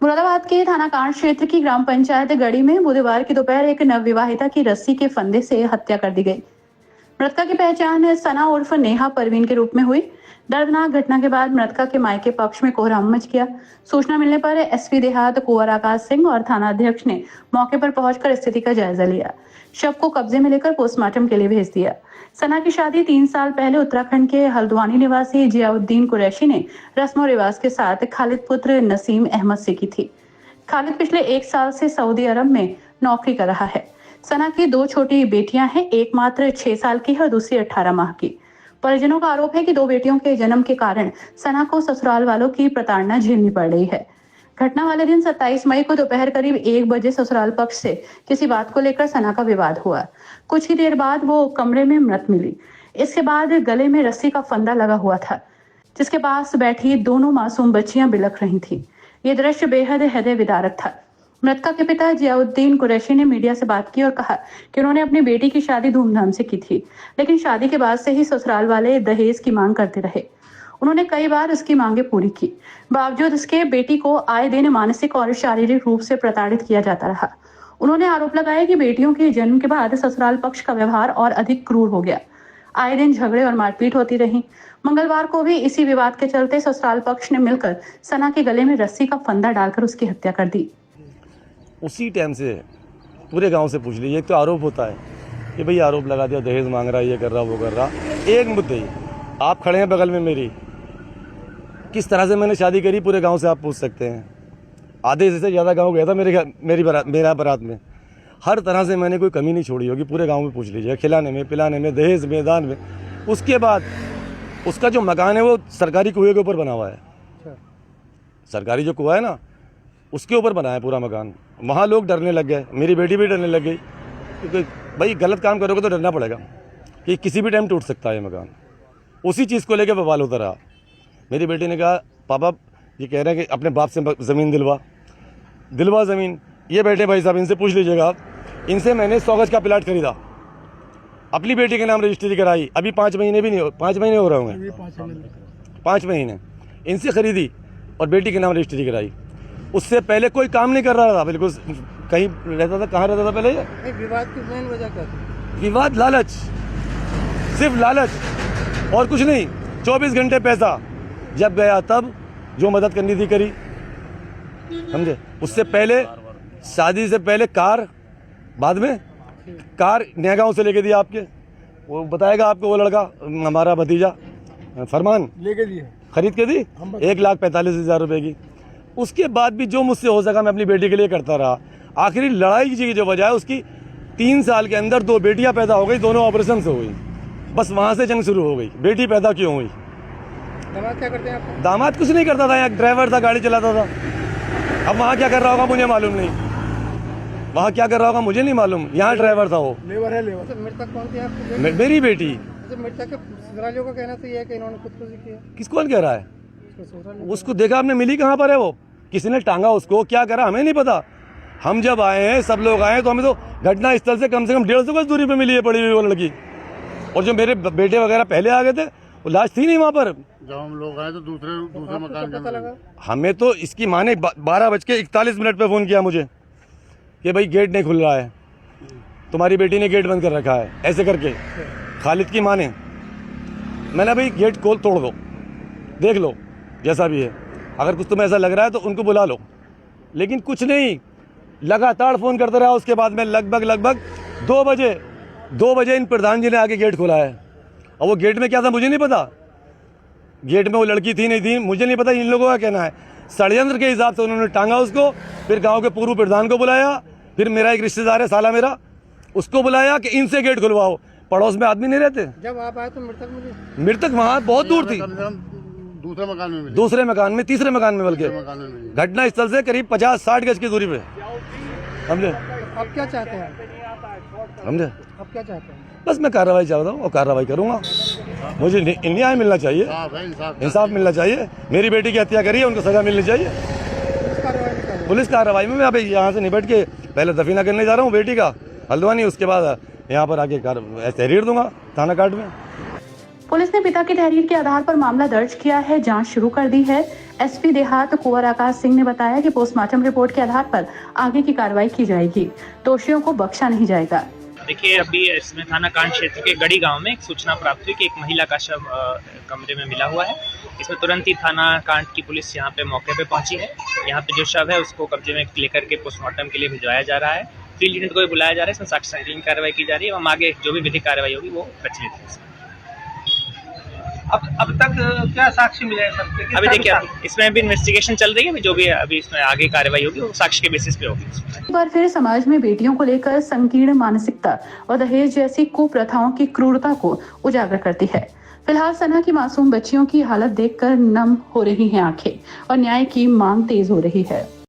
मुरादाबाद के थाना कांड क्षेत्र की ग्राम पंचायत गढ़ी में बुधवार की दोपहर एक नवविवाहिता की रस्सी के फंदे से हत्या कर दी गई। मृतका की पहचान सना उर्फ नेहा परवीन के रूप में हुई। दर्दनाक घटना के बाद मृतका के मायके पक्ष में कोहराम मच गया। सूचना मिलने पर एसपी देहात कुंवर आकाश सिंह और थाना अध्यक्ष ने मौके पर पहुंचकर स्थिति का जायजा लिया। शव को कब्जे में लेकर पोस्टमार्टम के लिए भेज दिया। सना की शादी 3 साल पहले उत्तराखंड के हल्द्वानी निवासी जियाउद्दीन कुरैशी ने रस्म रिवाज के साथ खालिद पुत्र नसीम अहमद से की थी। खालिद पिछले 1 साल से सऊदी अरब में नौकरी कर रहा है। सना की 2 छोटी बेटियां हैं, एक मात्र 6 साल की है और दूसरी 18 माह की। परिजनों का आरोप है कि 2 बेटियों के जन्म के कारण सना को ससुराल वालों की प्रताड़ना झेलनी पड़ रही है। घटना वाले दिन 27 मई को दोपहर करीब 1 बजे ससुराल पक्ष से किसी बात को लेकर सना का विवाद हुआ। कुछ ही देर बाद वो कमरे में मृत मिली। इसके बाद गले में रस्सी का फंदा लगा हुआ था, जिसके पास बैठी दोनों मासूम बच्चियां बिलख रही थीं। ये दृश्य बेहद हृदय विदारक था। मृतका के पिता जियाउद्दीन कुरैशी ने मीडिया से बात की और कहा कि उन्होंने अपनी बेटी की शादी धूमधाम से की थी, लेकिन शादी के बाद से ही ससुराल वाले दहेज की मांग करते रहे। उन्होंने कई बार उसकी मांगे पूरी की, बावजूद इसके बेटी को आए दिन मानसिक और शारीरिक रूप से प्रताड़ित किया जाता रहा। उन्होंने आरोप लगाया कि बेटियों के जन्म के बाद ससुराल पक्ष का व्यवहार और अधिक क्रूर हो गया। आए दिन झगड़े और मारपीट होती रही। मंगलवार को भी इसी विवाद के चलते ससुराल पक्ष ने मिलकर सना के गले में रस्सी का फंदा डालकर उसकी हत्या कर दी। उसी टाइम से पूरे गांव से पूछ लीजिए। एक तो आरोप होता है कि भाई आरोप लगा दिया, दहेज मांग रहा, ये कर रहा, वो कर रहा। एक मुद्दे आप खड़े हैं बगल में मेरी, किस तरह से मैंने शादी करी पूरे गांव से आप पूछ सकते हैं। आधे से ज़्यादा गांव गया था मेरा बारात में। हर तरह से मैंने कोई कमी नहीं छोड़ी होगी, पूरे गांव में पूछ लीजिए। खिलाने में, पिलाने में, दहेज में, दान में। उसके बाद उसका जो मकान है वो सरकारी कुएं के ऊपर बना हुआ है। सरकारी जो कुआं है ना, उसके ऊपर बना है पूरा मकान। वहाँ लोग डरने लग गए, मेरी बेटी भी डरने लग गई, क्योंकि भाई गलत काम करोगे तो डरना पड़ेगा कि किसी भी टाइम टूट सकता है मकान। उसी चीज़ को लेकर बवाल होता रहा। मेरी बेटी ने कहा पापा ये कह रहे हैं कि अपने बाप से ज़मीन दिलवा ज़मीन। ये बैठे भाई साहब, इनसे पूछ लीजिएगा आप। इनसे मैंने 100 गज का प्लाट खरीदा, अपनी बेटी के नाम रजिस्ट्री कराई। अभी 5 महीने भी नहीं, 5 महीने हो रहे होंगे, 5 महीने इनसे खरीदी और बेटी के नाम रजिस्ट्री कराई। उससे पहले कोई काम नहीं कर रहा था, बिल्कुल कहीं रहता था। कहाँ रहता था पहले? ये विवाद की मेन वजह क्या थी? विवाद, लालच, सिर्फ लालच और कुछ नहीं। 24 घंटे पैसा, जब गया तब जो मदद करनी थी करी, समझे। उससे पहले शादी से पहले कार, बाद में कार नया गाँव से लेके दिया आपके, वो बताएगा आपको वो लड़का, हमारा भतीजा फरमान लेके दिए, खरीद के दी 1,45,000 रुपए की। उसके बाद भी जो मुझसे हो सका मैं अपनी बेटी के लिए करता रहा। आखिरी लड़ाई की जो वजह है उसकी 3 साल के अंदर 2 बेटियां पैदा हो गई, दोनों ऑपरेशन से हो गई। बस वहां से जंग शुरू हो गई। बेटी पैदा क्यों हुई? दामाद क्या करते हैं आप? दामाद कुछ नहीं करता था, यहाँ ड्राइवर था, गाड़ी चलाता था। अब वहाँ क्या कर रहा होगा मुझे मालूम नहीं, वहाँ क्या कर रहा होगा मुझे नहीं मालूम। यहाँ ड्राइवर था वो। लेबर है, लेबर। मृतक कौन थी आपकी? मेरी बेटी। मृतक के ससुरालियों का कहना तो ये है कि इन्होंने खुदकुशी की है। किसको कौन कह रहा है? उसको देखा आपने, मिली कहाँ पर है वो? किसी ने टांगा उसको, क्या करा हमें नहीं पता। हम जब आए हैं, सब लोग आए, तो हमें तो घटना स्थल से कम 150 गज दूरी पे मिली है पड़ी हुई वो लड़की। और जो मेरे बेटे वगैरह पहले आ गए थे, वो लाश थी नहीं वहाँ पर। जब हम लोग आए तो दूसरे मकान पता लगा? हमें तो इसकी माँ ने 12:41 पे फ़ोन किया मुझे कि भाई गेट नहीं खुल रहा है, तुम्हारी बेटी ने गेट बंद कर रखा है, ऐसे करके। खालिद की माँ ने। मैंने भाई गेट खोल, तोड़ दो, देख लो जैसा भी है, अगर कुछ तुम्हें ऐसा लग रहा है तो उनको बुला लो। लेकिन कुछ नहीं, लगातार फ़ोन करते रहा। उसके बाद में लगभग 2 बजे इन प्रधान जी ने आके गेट खोला है। और वो गेट में क्या था मुझे नहीं पता, गेट में वो लड़की थी नहीं थी मुझे नहीं पता। इन लोगों का कहना है षड्यंत्र के हिसाब से उन्होंने टांगा उसको। फिर गांव के पूर्व प्रधान को बुलाया, फिर मेरा एक रिश्तेदार है साला मेरा, उसको बुलाया कि इनसे गेट खुलवाओ। पड़ोस में आदमी नहीं रहते। जब आप आए तो मृतक मिली? मृतक वहाँ बहुत दूर थी, दूसरे मकान में मिली। दूसरे मकान में, तीसरे मकान में, बल्कि घटना स्थल से करीब 50-60 गज की दूरी पे। समझे? आप क्या चाहते हैं? समझे? आप क्या चाहते हैं? बस मैं कार्रवाई चाहता हूँ और कार्रवाई करूँगा। मुझे न्याय मिलना चाहिए, इंसाफ मिलना चाहिए। मेरी बेटी की हत्या करी है, उनको सजा मिलनी चाहिए। पुलिस कार्रवाई में मैं अभी यहाँ से निपट के पहले दफीना करने जा रहा हूँ बेटी का हल्द्वानी, उसके बाद यहाँ पर आके तहरीर दूंगा थाना काट में। पुलिस ने पिता की तहरीर के आधार पर मामला दर्ज किया है, जांच शुरू कर दी है। एसपी देहात कुंवर आकाश सिंह ने बताया कि पोस्टमार्टम रिपोर्ट के आधार पर आगे की कार्रवाई की जाएगी, दोषियों को बख्शा नहीं जाएगा। देखिए, अभी इसमें थाना कांड क्षेत्र के गढ़ी गांव में एक सूचना प्राप्त हुई कि एक महिला का शव कमरे में मिला हुआ है। इसमें तुरंत ही थाना कांड की पुलिस यहाँ पे मौके पे पहुंची है। यहाँ पे जो शव है उसको कब्जे में लेकर के पोस्टमार्टम के लिए भिजवाया जा रहा है। फील्ड यूनिट को भी बुलाया जा रहा है। इसमें साक्ष्य संकलन की कार्रवाई की जा रही है। हम आगे जो भी विधिक कार्रवाई होगी वो प्रचलित है। अब तक क्या साक्ष्य मिले हैं सबके? अभी देखिए, इसमें भी इन्वेस्टिगेशन चल रही है। अभी जो भी अभी इसमें आगे कार्रवाई होगी वो साक्ष्य के बेसिस पे होगी। एक बार फिर समाज में बेटियों को लेकर संकीर्ण मानसिकता और दहेज जैसी कुप्रथाओं की क्रूरता को उजागर करती है। फिलहाल सना की मासूम बच्चियों की हालत देखकर नम हो रही हैं आंखें और न्याय की मांग तेज हो रही है।